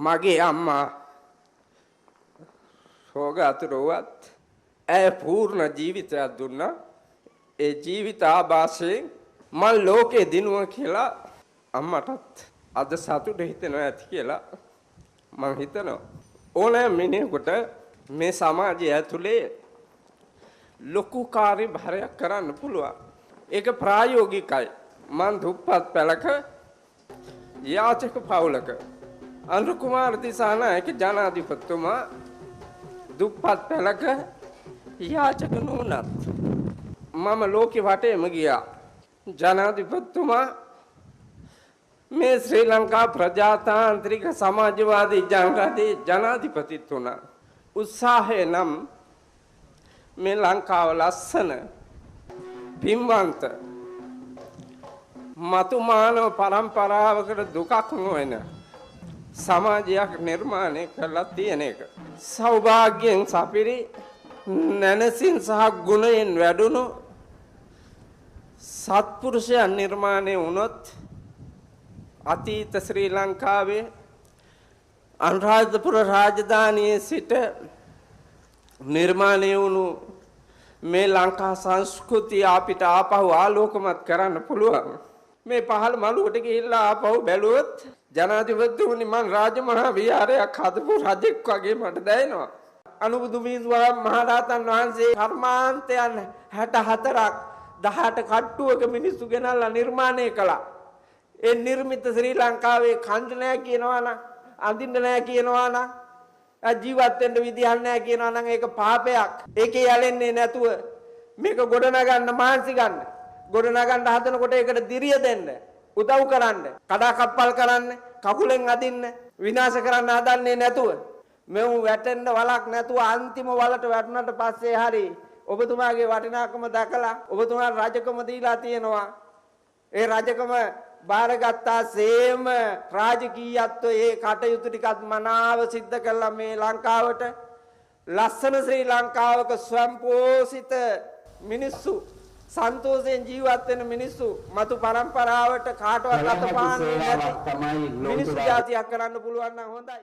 මගේ අම්මා රෝගාතුරවත් ඒ පූර්ණ ජීවිතයක් දුන්නා. ඒ ජීවිත ආభాසයෙන් මම ලෝකේ දිනුවා කියලා අම්මටත් අද සතුට හිතෙනවා ඇති කියලා මම හිතනවා. ඕනෑම මිනිහෙකුට මේ සමාජය ඇතුලේ ලොකු කාර්යභාරයක් කරන්න පුළුවන්. ඒක ප්‍රායෝගිකයි. මම දුප්පත් පැලක යාචක පවුලක අනුර කුමාර දිසානායක ජනාධිපතිතුමා දුප්පත් පැලක යාචක නුනත් මම ලෝකෙ වටේම ගියා. ජනාධිපතිතුමා මේ ශ්‍රී ලංකා ප්‍රජාතාන්ත්‍රික සමාජවාදී ජනතාවේ ජනාධිපතිතුමා උත්සාහය නම් මේ ලංකාව ලස්සන පින්වන්ත මතු මානව පරම්පරාවකට දුකක් නොවන සමාජයක් නිර්මාණය කරලා තියෙන එක. සෞභාග්‍යයෙන් සපිරි නැනසින් සහ ගුණයෙන් වැඩුණු සත්පුරුෂයන් නිර්මාණය වුණොත් අතීත ශ්‍රී ලංකාවේ අනුරාධපුර රාජධානියේ සිට නිර්මාණය වුණු මේ ලංකා සංස්කෘතිය අපිට ආපහු ආලෝකමත් කරන්න පුළුවන්. මේ පහළ මළුවට ගිහිල්ලා ආපහු බැලුවොත් ජනාධිපතිතුමනි මං රාජමහා විහාරයක් හදපු රජෙක් වගේ මට දැනෙනවා. අනුබුදු මිනිස්වරම් මහරහතන් වහන්සේ කර්මාන්තයන් 64ක් 18 කට්ටුවක මිනිස්සු ගෙනල්ලා නිර්මාණය කළා. ඒ නිර්මිත ශ්‍රී ලංකාවේ කන්ද නැහැ කියනවා නම් අඳින්න නැහැ කියනවා නම් ජීවත් වෙන්න විදිහක් නැහැ කියනවා නම් ඒක පාපයක්. ඒකේ යැලෙන්නේ නැතුව මේක ගොඩනගන්න මාන්සි ගන්න. ගොඩනගන්න හදනකොට ඒකට දිරිය දෙන්න, උදව් කරන්න, කඩා කප්පල් කරන්න, කකුලෙන් අදින්න, විනාශ කරන්න හදන්නේ නැතුව මෙව් වැටෙන්න වලක් නැතුව අන්තිම වලට වැටුණාට පස්සේ හරි ඔබතුමාගේ වටිනාකම දැකලා ඔබතුමා රජකම දීලා තියෙනවා. ඒ රජකම බාරගත්තා සේම රාජකීයත්වයේ ඒ කටයුතු ටිකත් මනාව සිද්ධ කළා මේ ලංකාවට ලස්සන ශ්‍රී ලංකාවක ස්වයංපෝෂිත මිනිස්සු සන්තෝෂයෙන් ජීවත් වෙන මිනිස්සු මතු පරම්පරාවට කාටවත් අතපාන්නේ නැති මිනිස්සු ජාතියක් කරන්න පුළුවන් නම් හොඳයි.